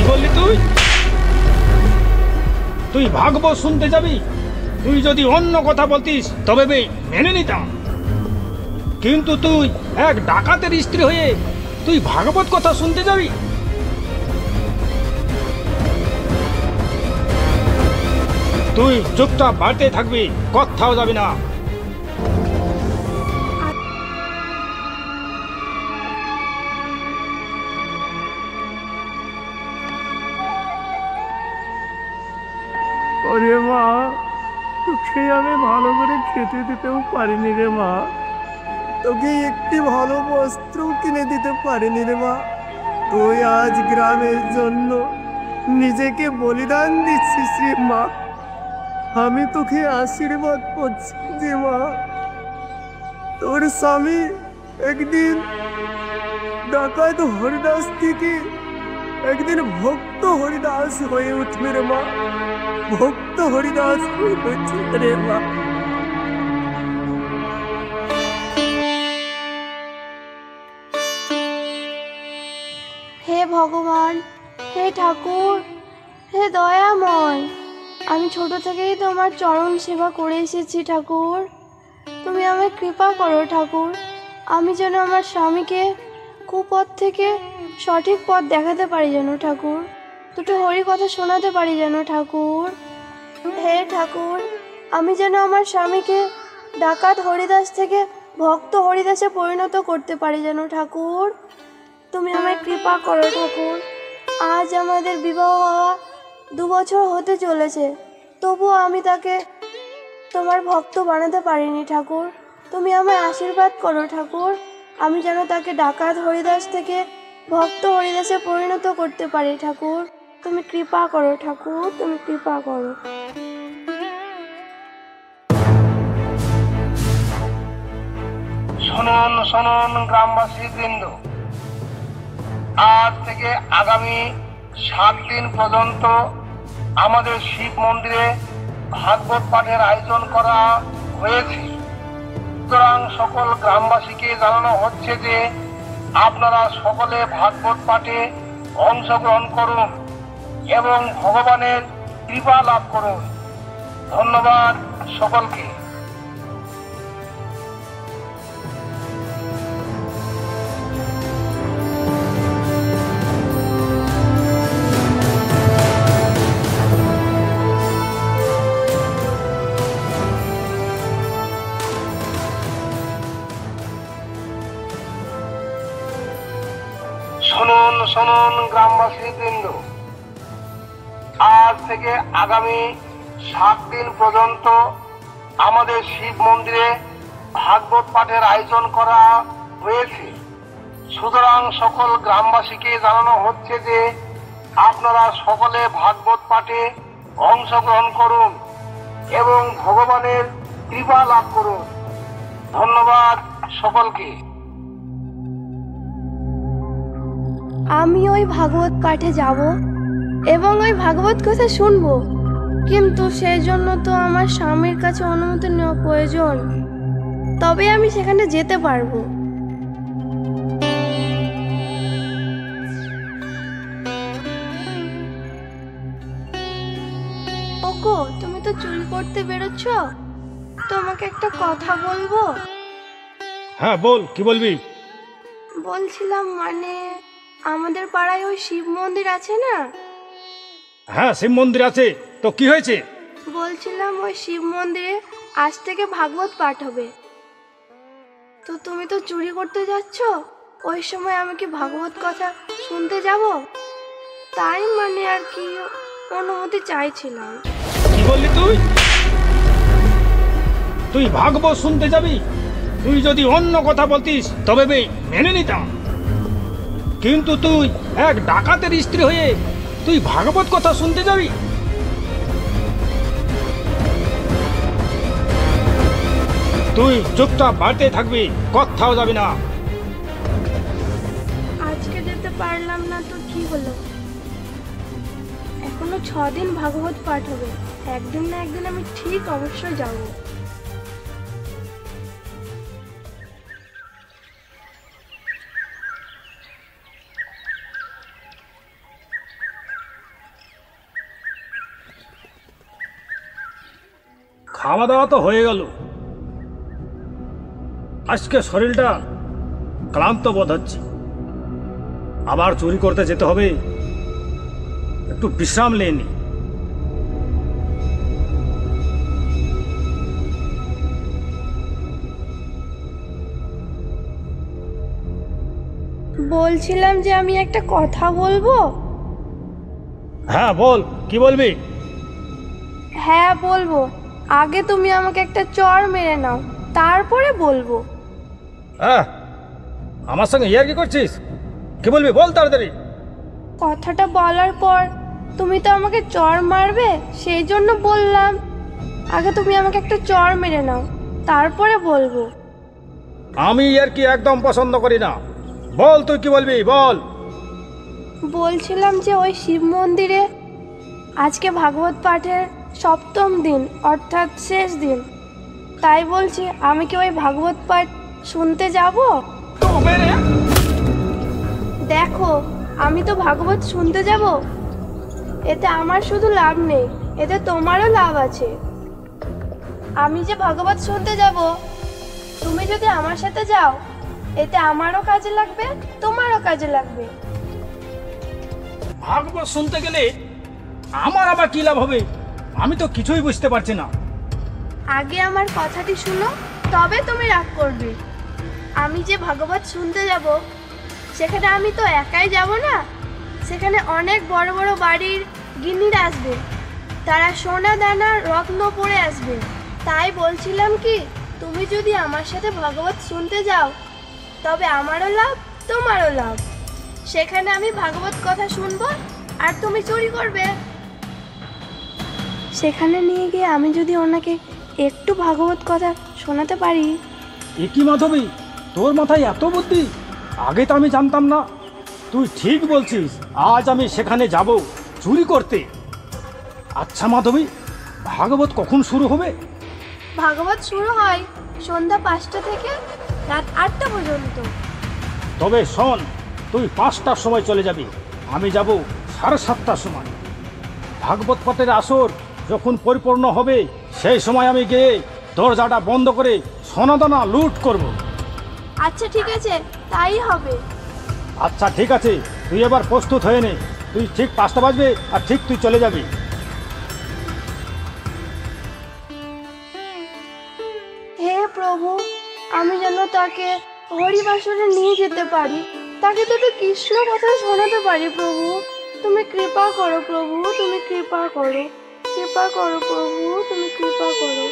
বললি তুই? তুই ভাগবত শুনতে যাবি? তুই যদি অন্য কথা বলতিস তবে মেনে নিতাম, কিন্তু তুই এক ডাকাতের স্ত্রী হয়ে তুই ভাগবত কথা শুনতে যাবি? তুই চুপচাপ বাড়িতে থাকবি, কোথাও যাবি না। ওরে মা, তোকে আমি ভালো করে খেতে দিতেও পারিনি রে মা, তোকে একটি ভালো বস্ত্র কিনে দিতে পারিনি রে মা। তুই আজ গ্রামের জন্য নিজেকে বলিদান দিচ্ছিস রে মা। আমি তোকে আশীর্বাদ করছি যে মা, তোর স্বামী একদিন ডাকাত হরিদাস থেকে একদিন ভক্ত হরিদাস হয়ে উঠবে রে মা, ভক্ত হরিদাস হয়ে উঠবে রে মা। হে ভগবান, হে ঠাকুর, হে দয়াময়, আমি ছোট থেকেই তোমার চরণ সেবা করে এসেছি ঠাকুর। তুমি আমায় কৃপা করো ঠাকুর, আমি যেন আমার স্বামীকে কুপথ থেকে সঠিক পথ দেখাতে পারি যেন ঠাকুর, দুটো হরি কথা শোনাতে পারি যেন ঠাকুর। হে ঠাকুর, আমি যেন আমার স্বামীকে ডাকাত হরিদাস থেকে ভক্ত হরিদাসে পরিণত করতে পারি যেন ঠাকুর। তুমি আমায় কৃপা করো ঠাকুর। আজ আমাদের বিবাহ হওয়া 2 বছর হতে চলেছে, তবুও আমি তাকে তোমার ভক্ত বানাতে পারিনি ঠাকুর। তুমি আমায় আশীর্বাদ করো ঠাকুর, আমি যেন তাকে ডাকাত হরিদাস থেকে ভক্ত হরিদাসে পরিণত করতে পারি ঠাকুর। তুমি কৃপা করো ঠাকুর, তুমি কৃপা করো। শুনুন শুনুন গ্রামবাসী বৃন্দ, আজ থেকে আগামী 7 দিন পর্যন্ত আমাদের শিব মন্দিরে ভাগবত পাঠের আয়োজন করা হয়েছে। সুতরাং সকল গ্রামবাসীকে জানানো হচ্ছে যে আপনারা সকলে ভাগবত পাঠে অংশগ্রহণ করুন এবং ভগবানের কৃপা লাভ করুন। ধন্যবাদ সকলকে। শুনুন শুনুন গ্রামবাসী বৃন্দ, আজ থেকে আগামী 7 দিন পর্যন্ত আমাদের শিব মন্দিরে ভাগবত পাঠের আয়োজন করা হয়েছে। সুতরাং সকল গ্রামবাসীকে জানানো হচ্ছে যে আপনারা সকলে ভাগবত পাঠে অংশগ্রহণ করুন এবং ভগবানের কৃপা লাভ করুন। ধন্যবাদ সকলকে। আমি ওই ভাগবত পাঠে যাব এবং ওই ভাগবত কথা শুনবো, কিন্তু সেই জন্য তো আমার স্বামীর কাছে অনুমতি নেওয়া প্রয়োজন, তবে আমি সেখানে যেতে পারবো। ওগো, তুমি তো চুরি করতে বেরোচ্ছ, তোমাকে একটা কথা বলবো। হ্যাঁ বল, কি বলবি? বলছিলাম মানে আমাদের পাড়ায় ওই শিব মন্দির আছে না? হ্যাঁ শিব মন্দির আছে, তো কি হয়েছে? বলছিলাম ওই শিব মন্দিরে আজ থেকে ভাগবত পাঠ হবে, তো তুমি তো চুরি করতে যাচ্ছ, ওই সময় আমি কি ভাগবত কথা শুনতে যাব? তাই মানে আর কি অনুমতি চাইছিলাম। কি বললি তুই? তুই ভাগবত শুনতে যাবি? তুই যদি অন্য কথা বলতিস তবে মেনে নিতাম, কিন্তু তুই এক ডাকাতের স্ত্রী হয়ে তুই ভাগবত কথা শুনতে যাবি? তুই চুপচাপ বাড়িতে থাকবি, কোথাও যাবি না। আজকে যেতে পারলাম না তো কি হলো, এখনো 6 দিন ভাগবত পাঠ হবে, একদিন না একদিন আমি ঠিক অবশ্যই যাব। খাওয়া দাওয়া তো হয়ে গেল। আজকে শরীরটা ক্লান্ত বোধ হচ্ছে, আবার চুরি করতে যেতে হবে, একটু বিশ্রাম নিয়ে নি। বলছিলাম যে আমি একটা কথা বলবো। হ্যাঁ বল, কি বলবি? হ্যাঁ বলবো, আগে তুমি আমাকে একটা চড় মেরে নাও, তারপরে বলবো। হ্যাঁ, আমার সঙ্গে ইয়ার কি করছিস? কি বলবি বল তাড়াতাড়ি। কথাটা বলার পর তুমি তো আমাকে চড় মারবে, সেই জন্য বললাম আগে তুমি আমাকে একটা চড় মেরে নাও, তারপরে বলবো। আমি ইয়ার কি একদম পছন্দ করি না। বল তুই কি বলবি বল। বলছিলাম যে ওই শিব মন্দিরে আজকে ভাগবত পাঠের সপ্তম দিন, অর্থাৎ শেষ দিন, তাই বলছি আমি কি ওই ভাগবত পাঠ শুনতে যাব? দেখো, আমি তো ভাগবত শুনতে যাব, এতে আমার শুধু লাভ নেই, এতে তোমারও লাভ আছে। আমি যে ভাগবত শুনতে যাব, তুমি যদি আমার সাথে যাও, এতে আমারও কাজে লাগবে, তোমারও কাজে লাগবে। ভাগবত শুনতে গেলে আমার আবার কি লাভ হবে? আমি তো কিছুই বুঝতে পারছি না। আগে আমার কথাটি শুনো, তবে তুমি রাগ করবে। আমি যে ভাগবত শুনতে যাব, সেখানে আমি তো একাই যাব না, সেখানে অনেক বড় বড় বাড়ির গিন্নিরা আসবে, তারা সোনা দানা রত্ন পরে আসবে। তাই বলছিলাম কি, তুমি যদি আমার সাথে ভাগবত শুনতে যাও, তবে আমারও লাভ, তোমারও লাভ। সেখানে আমি ভাগবত কথা শুনবো আর তুমি চুরি করবে। সেখানে নিয়ে গিয়ে আমি যদি ওনাকে একটু ভাগবত কথা শোনাতে পারি। এ কি মাধবী, তোর মাথায় এত বুদ্ধি? আগে তো আমি জানতাম না। তুই ঠিক বলছিস, আজ আমি সেখানে যাব চুরি করতে। আচ্ছা মাধবী, ভাগবত কখন শুরু হবে? ভাগবত শুরু হয় সন্ধ্যা 5টা থেকে রাত 8টা পর্যন্ত। তবে শোন, তুই 5টার সময় চলে যাবি, আমি যাব 7:30টার সময়। ভাগবত পাঠের আসর যখন পরিপূর্ণ হবে, সেই সময় আমি গিয়ে দরজাটা বন্ধ করে সোনাদানা লুট করব। আচ্ছা ঠিক আছে, তাই হবে। আচ্ছা ঠিক আছে, তুই এবার প্রস্তুত হয়ে নে। তুই ঠিক 5টা বাজবে আর ঠিক তুই চলে যাবি। হে প্রভু, আমি যেন তাকে হরিবাসরে নিয়ে যেতে পারি, তাকে দুটো কৃষ্ণ কথা শোনাতে পারি। প্রভু তুমি কৃপা করো, প্রভু তুমি কৃপা করো, কৃপা করো প্রভু, তুমি কৃপা করো।